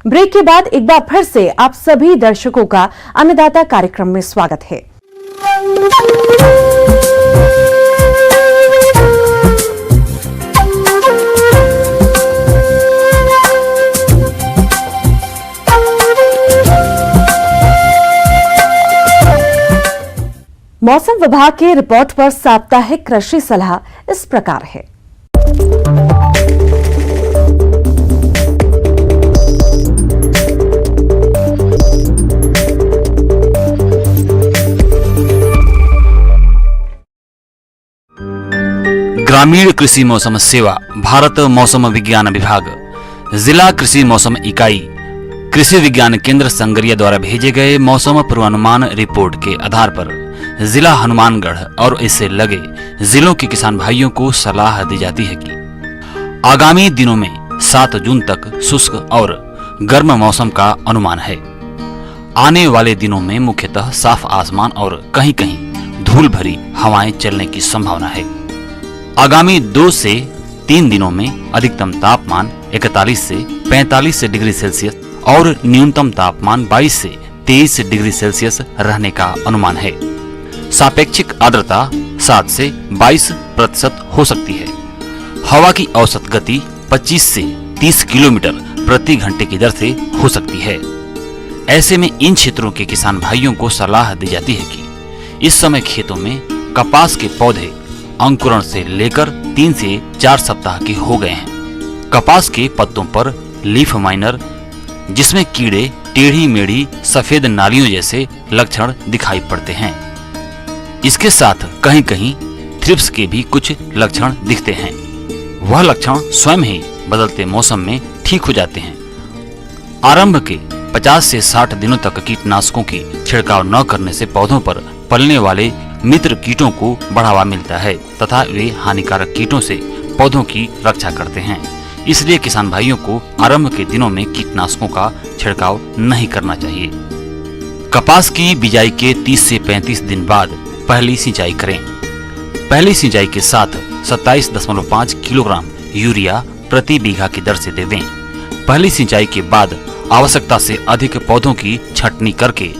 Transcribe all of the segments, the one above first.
Break के बाद एक बार फिर से आप सभी दर्शकों का अन्नदाता कार्यक्रम में स्वागत है। मौसम विभाग के रिपोर्ट पर साप्ताहिक कृषि सलाह इस प्रकार है। ग्रामीण कृषि मौसम सेवा, भारत मौसम विज्ञान विभाग, जिला कृषि मौसम इकाई, कृषि विज्ञान केंद्र संगरिया द्वारा भेजे गए मौसम पूर्वानुमान रिपोर्ट के आधार पर जिला हनुमानगढ़ और इससे लगे जिलों के किसान भाइयों को सलाह दी जाती है कि आगामी दिनों में 7 जून तक शुष्क और गर्म मौसम का अनुमान है। आने वाले दिनों में मुख्यतः साफ आसमान और कहीं कहीं धूल भरी हवाएं चलने की संभावना है। आगामी 2 से 3 दिनों में अधिकतम तापमान 41 से 45 डिग्री सेल्सियस और न्यूनतम तापमान 22 से 23 डिग्री सेल्सियस रहने का अनुमान है। सापेक्षिक आर्द्रता 7 से 22% हो सकती है। हवा की औसत गति 25 से 30 किलोमीटर प्रति घंटे की दर से हो सकती है। ऐसे में इन क्षेत्रों के किसान भाइयों को सलाह दी जाती है कि इस समय खेतों में कपास के पौधे अंकुरण से लेकर 3 से 4 सप्ताह के हो गए हैं। कपास के पत्तों पर लीफ माइनर, जिसमें कीड़े, टेढ़ी मेढ़ी सफेद नालियों जैसे लक्षण दिखाई पड़ते हैं। इसके साथ कहीं कहीं थ्रिप्स के भी कुछ लक्षण दिखते हैं। वह लक्षण स्वयं ही बदलते मौसम में ठीक हो जाते हैं। आरंभ के 50 से 60 दिनों तक कीटनाशकों की छिड़काव न करने से पौधों पर पलने वाले मित्र कीटों को बढ़ावा मिलता है तथा वे हानिकारक कीटों से पौधों की रक्षा करते हैं। इसलिए किसान भाइयों को आरंभ के दिनों में कीटनाशकों का छिड़काव नहीं करना चाहिए। कपास की बिजाई के 30 से 35 दिन बाद पहली सिंचाई करें। पहली सिंचाई के साथ 27.5 किलोग्राम यूरिया प्रति बीघा की दर से दे दें। पहली सिंचाई के बाद आवश्यकता से अधिक पौधों की छटनी करके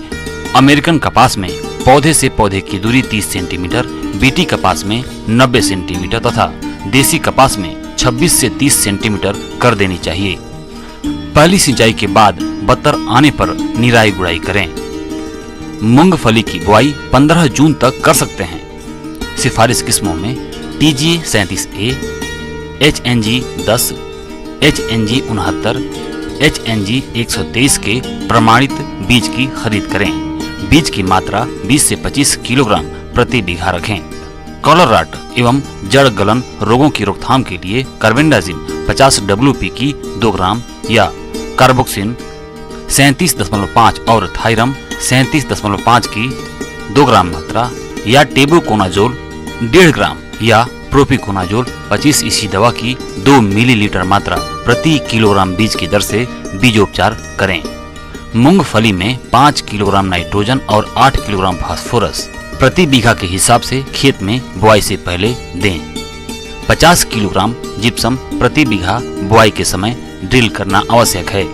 अमेरिकन कपास में पौधे से पौधे की दूरी 30 सेंटीमीटर, बीटी कपास में 90 सेंटीमीटर तथा देसी कपास में 26 से 30 सेंटीमीटर कर देनी चाहिए। पहली सिंचाई के बाद बत्तर आने पर निराई गुड़ाई करें। मूंगफली की बुआई 15 जून तक कर सकते हैं। सिफारिश किस्मों में TG 37A, HNG 10, HNG 69, HNG 123 के प्रमाणित बीज की खरीद करें। बीज की मात्रा 20 से 25 किलोग्राम प्रति बीघा रखें। कॉलर राट एवं जड़ गलन रोगों की रोकथाम के लिए कार्बेंडाजिम 50 WP की 2 ग्राम या कार्बोक्सिन 37.5 और थायरम 37.5 की 2 ग्राम मात्रा या टेबुकोनाजोल 1.5 ग्राम या प्रोपिकोनाजोल 25 EC दवा की 2 मिलीलीटर मात्रा प्रति किलोग्राम बीज की दर से बीजोपचार करें। मूंगफली में 5 किलोग्राम नाइट्रोजन और 8 किलोग्राम फास्फोरस प्रति बीघा के हिसाब से खेत में बुआई से पहले दें। 50 किलोग्राम जिप्सम प्रति बीघा बुआई के समय ड्रिल करना आवश्यक है।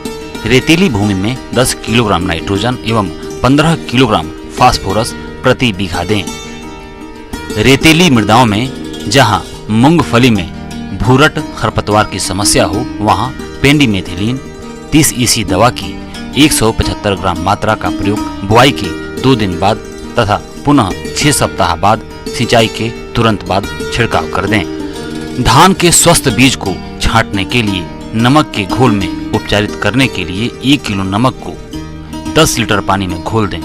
रेतीली भूमि में 10 किलोग्राम नाइट्रोजन एवं 15 किलोग्राम फास्फोरस प्रति बीघा दें। रेतीली मृदाओं में जहां मूंगफली में भूरट खरपतवार की समस्या हो, वहां पेंडिमेथिलीन 30 EC दवा की 175 ग्राम मात्रा का प्रयोग बुआई के 2 दिन बाद तथा पुनः 6 सप्ताह बाद सिंचाई के तुरंत बाद छिड़काव कर दें। धान के स्वस्थ बीज को छांटने के लिए नमक के घोल में उपचारित करने के लिए 1 किलो नमक को 10 लीटर पानी में घोल दें।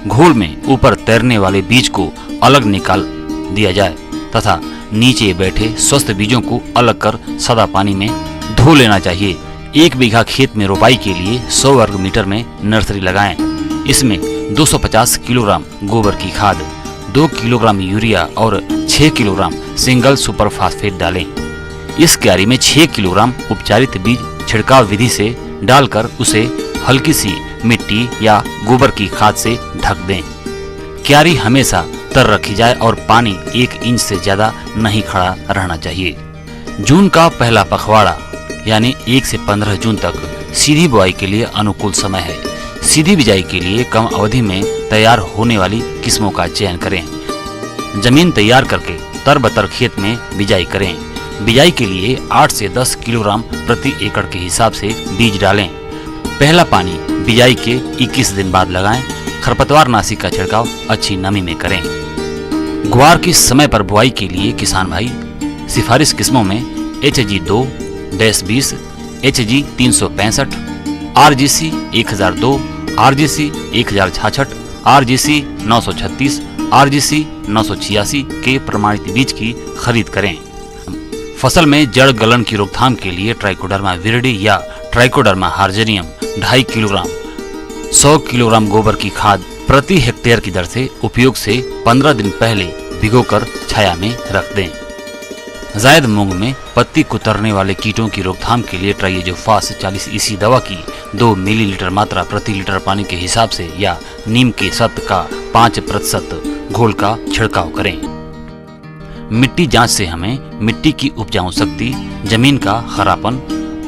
घोल में ऊपर तैरने वाले बीज को अलग निकाल दिया जाए तथा नीचे बैठे स्वस्थ बीजों को अलग कर सादा पानी में धो लेना चाहिए। 1 बीघा खेत में रोपाई के लिए 100 वर्ग मीटर में नर्सरी लगाएं। इसमें 250 किलोग्राम गोबर की खाद, 2 किलोग्राम यूरिया और 6 किलोग्राम सिंगल सुपर फास्फेट डालें। इस क्यारी में 6 किलोग्राम उपचारित बीज छिड़काव विधि से डालकर उसे हल्की सी मिट्टी या गोबर की खाद से ढक दें। क्यारी हमेशा तर रखी जाए और पानी 1 इंच से ज्यादा नहीं खड़ा रहना चाहिए। जून का पहला पखवाड़ा यानी 1 से 15 जून तक सीधी बुआई के लिए अनुकूल समय है। सीधी बिजाई के लिए कम अवधि में तैयार होने वाली किस्मों का चयन करें। जमीन तैयार करके तरबतर खेत में बिजाई करें। बिजाई के लिए 8 से 10 किलोग्राम प्रति एकड़ के हिसाब से बीज डालें। पहला पानी बिजाई के 21 दिन बाद लगाएं। खरपतवार नाशी का छिड़काव अच्छी नमी में करें। ग्वार की समय पर बुआई के लिए किसान भाई सिफारिश किस्मों में HG2-20, HG365, RGC 1002, RGC 1066, RGC 936, RGC 986 के प्रमाणित बीज की खरीद करें। फसल में जड़ गलन की रोकथाम के लिए ट्राइकोडर्मा विरिडी या ट्राइकोडर्मा हार्जेनियम 2.5 किलोग्राम 100 किलोग्राम गोबर की खाद प्रति हेक्टेयर की दर से उपयोग से 15 दिन पहले भिगोकर छाया में रख दें। जायद मूंग में पत्ती कुतरने वाले कीटों की रोकथाम के लिए ट्राइएजोफास 40 EC दवा की 2 मिलीलीटर मात्रा प्रति लीटर पानी के हिसाब से या नीम के सत्व का 5% घोल का छिड़काव करें। मिट्टी जांच से हमें मिट्टी की उपजाऊ शक्ति, जमीन का खरापन,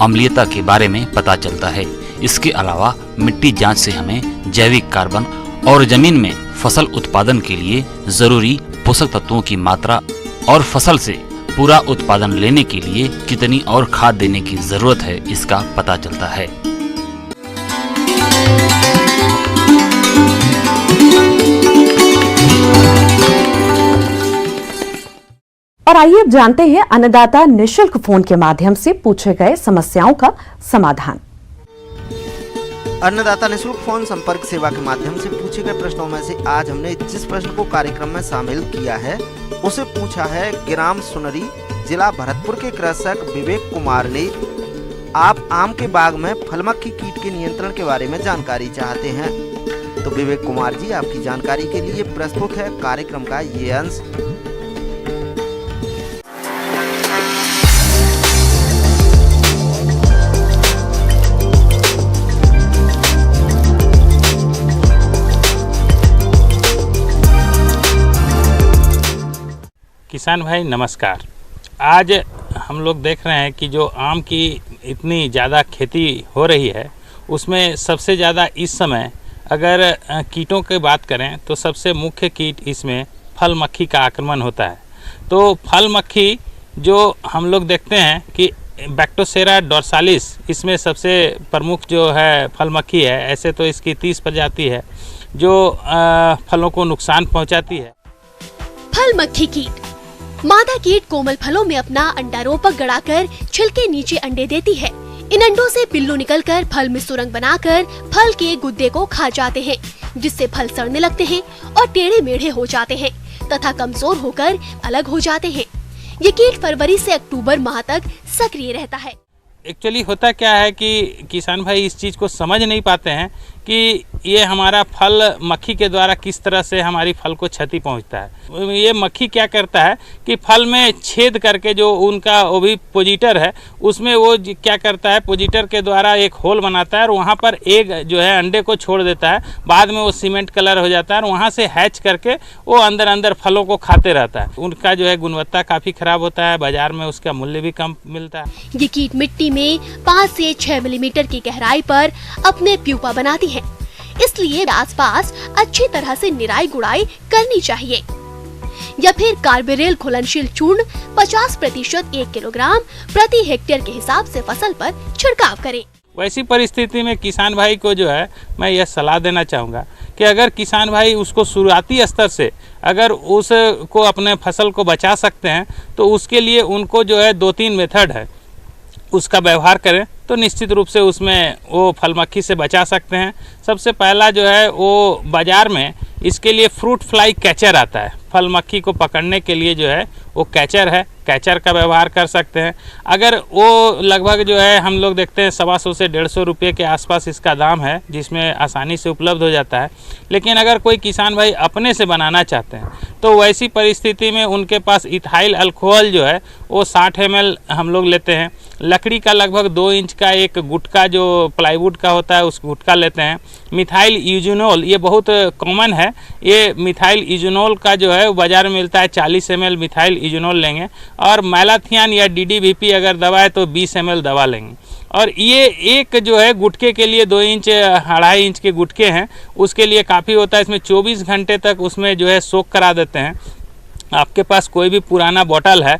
अम्लीयता के बारे में पता चलता है। इसके अलावा मिट्टी जांच से हमें जैविक कार्बन और जमीन में फसल उत्पादन के लिए जरूरी पोषक तत्वों की मात्रा और फसल से पूरा उत्पादन लेने के लिए कितनी और खाद देने की जरूरत है इसका पता चलता है। और आइए अब जानते हैं अन्नदाता निशुल्क फोन के माध्यम से पूछे गए समस्याओं का समाधान। अन्नदाता निशुल्क फोन संपर्क सेवा के माध्यम से पूछे गए प्रश्नों में से आज हमने जिस प्रश्न को कार्यक्रम में शामिल किया है उसे पूछा है ग्राम सुनरी, जिला भरतपुर के कृषक विवेक कुमार ने। आप आम के बाग में फलमक्खी कीट के नियंत्रण के बारे में जानकारी चाहते हैं। तो विवेक कुमार जी, आपकी जानकारी के लिए प्रस्तुत है कार्यक्रम का ये अंश। किसान भाई नमस्कार। आज हम लोग देख रहे हैं कि जो आम की इतनी ज़्यादा खेती हो रही है उसमें सबसे ज़्यादा इस समय अगर कीटों की बात करें तो सबसे मुख्य कीट इसमें फल मक्खी का आक्रमण होता है। तो फल मक्खी जो हम लोग देखते हैं कि बैक्टोसेरा डोर्सालिस इसमें सबसे प्रमुख जो है फल मक्खी है। ऐसे तो इसकी 30 प्रजाति है जो फलों को नुकसान पहुंचाती है। फल मक्खी कीट मादा कीट कोमल फलों में अपना अंडारोपक गड़ाकर छिलके नीचे अंडे देती है। इन अंडों से पिल्लू निकलकर फल में सुरंग बनाकर फल के गुद्दे को खा जाते हैं, जिससे फल सड़ने लगते हैं और टेढ़े मेढ़े हो जाते हैं तथा कमजोर होकर अलग हो जाते हैं। ये कीट फरवरी से अक्टूबर माह तक सक्रिय रहता है। एक्चुअली होता क्या है कि किसान भाई इस चीज़ को समझ नहीं पाते हैं कि ये हमारा फल मक्खी के द्वारा किस तरह से हमारी फल को क्षति पहुंचता है। ये मक्खी क्या करता है कि फल में छेद करके जो उनका ओविपोजिटर है उसमें वो क्या करता है, पोजिटर के द्वारा एक होल बनाता है और वहाँ पर एक जो है अंडे को छोड़ देता है। बाद में वो सीमेंट कलर हो जाता है और वहाँ से हैच करके वो अंदर अंदर फलों को खाते रहता है। उनका जो है गुणवत्ता काफ़ी खराब होता है, बाजार में उसका मूल्य भी कम मिलता है। ये कीट मिट्टी में 5 से 6 मिलीमीटर की गहराई पर अपने प्यूपा बनाती है, इसलिए आसपास अच्छी तरह से निराई गुड़ाई करनी चाहिए। या फिर कार्बेरेल घुलनशील चूर्ण 50% 1 किलोग्राम प्रति हेक्टेयर के हिसाब से फसल पर छिड़काव करें। वैसी परिस्थिति में किसान भाई को जो है मैं यह सलाह देना चाहूँगा कि अगर किसान भाई उसको शुरुआती स्तर से अगर उसको अपने फसल को बचा सकते हैं तो उसके लिए उनको जो है 2-3 मेथड है उसका व्यवहार करें तो निश्चित रूप से उसमें वो फल मक्खी से बचा सकते हैं। सबसे पहला जो है वो बाज़ार में इसके लिए फ्रूट फ्लाई कैचर आता है। फल मक्खी को पकड़ने के लिए जो है वो कैचर है, कैचर का व्यवहार कर सकते हैं। अगर वो लगभग जो है हम लोग देखते हैं 125 से 150 रुपये के आसपास इसका दाम है, जिसमें आसानी से उपलब्ध हो जाता है। लेकिन अगर कोई किसान भाई अपने से बनाना चाहते हैं तो वैसी परिस्थिति में उनके पास इथाइल अल्कोहल जो है वो 60 ml हम लोग लेते हैं। लकड़ी का लगभग 2 इंच का एक गुटका जो प्लाईवुड का होता है उस गुटका लेते हैं। मिथाइल यूजिनोल ये बहुत कॉमन है, ये मिथाइल यूजिनोल का जो है बाज़ार में मिलता है 40 ml मिथाइल यूजिनोल लेंगे। और मैलाथियन या DDVP अगर दवा है तो 20 ml दवा लेंगे। और ये एक जो है गुटके के लिए 2 इंच 2.5 इंच के गुटके हैं, उसके लिए काफ़ी होता है। इसमें 24 घंटे तक उसमें जो है सोख करा देते हैं। आपके पास कोई भी पुराना बोतल है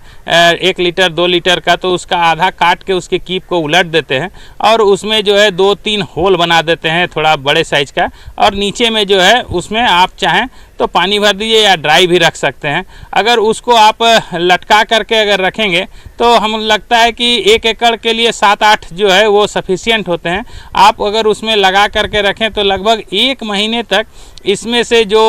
1 लीटर 2 लीटर का, तो उसका आधा काट के उसके कीप को उलट देते हैं और उसमें जो है 2-3 होल बना देते हैं थोड़ा बड़े साइज का, और नीचे में जो है उसमें आप चाहें तो पानी भर दीजिए या ड्राई भी रख सकते हैं। अगर उसको आप लटका करके अगर रखेंगे तो हम लगता है कि 1 एकड़ के लिए 7-8 जो है वो सफिशिएंट होते हैं। आप अगर उसमें लगा करके रखें तो लगभग 1 महीने तक इसमें से जो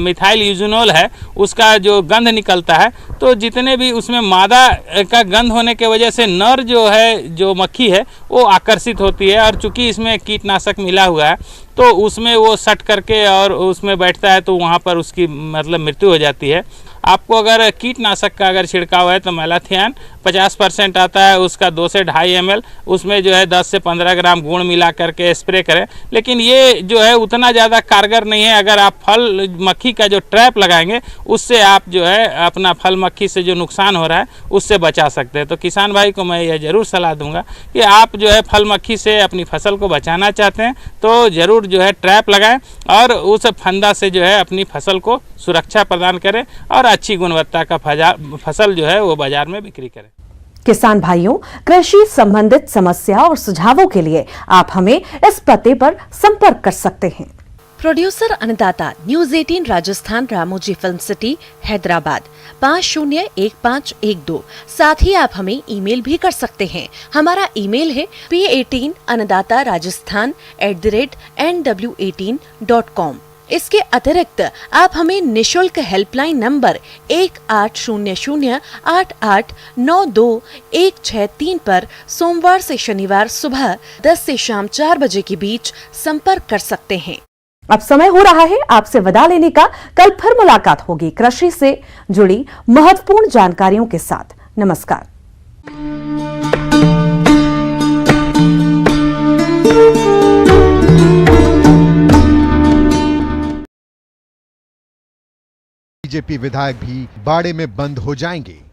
मिथाइल यूजोनोल है उसका जो गंध निकलता है, तो जितने भी उसमें मादा का गंध होने के वजह से नर जो है जो मक्खी है वो आकर्षित होती है, और चूंकि इसमें कीटनाशक मिला हुआ है तो उसमें वो सट करके और उसमें बैठता है, तो वहाँ पर उसकी मतलब मृत्यु हो जाती है। आपको अगर कीटनाशक का अगर छिड़काव है तो मैलाथियन 50% आता है, उसका 2 से 2.5 ml, उसमें जो है 10 से 15 ग्राम गुण मिला करके स्प्रे करें। लेकिन ये जो है उतना ज़्यादा कारगर नहीं है। अगर आप फल मक्खी का जो ट्रैप लगाएंगे उससे आप जो है अपना फल मक्खी से जो नुकसान हो रहा है उससे बचा सकते हैं। तो किसान भाई को मैं यह ज़रूर सलाह दूंगा कि आप जो है फल मक्खी से अपनी फसल को बचाना चाहते हैं तो ज़रूर जो है ट्रैप लगाएं और उस फंदा से जो है अपनी फसल को सुरक्षा प्रदान करें और अच्छी गुणवत्ता का फसल जो है वो बाजार में बिक्री करें। किसान भाइयों, कृषि संबंधित समस्या और सुझावों के लिए आप हमें इस पते पर संपर्क कर सकते हैं। प्रोड्यूसर अन्नदाता news 18 Rajasthan, Ramoji film city, Hyderabad 501512। साथ ही आप हमें ईमेल भी कर सकते हैं। हमारा ईमेल है p18annadatarajasthan@nw18.com। इसके अतिरिक्त आप हमें निशुल्क हेल्पलाइन नंबर 180088926163 पर सोमवार से शनिवार सुबह 10 से शाम 4 बजे के बीच संपर्क कर सकते हैं। अब समय हो रहा है आपसे विदा लेने का। कल फिर मुलाकात होगी कृषि से जुड़ी महत्वपूर्ण जानकारियों के साथ। नमस्कार। बीजेपी विधायक भी बाड़े में बंद हो जाएंगे।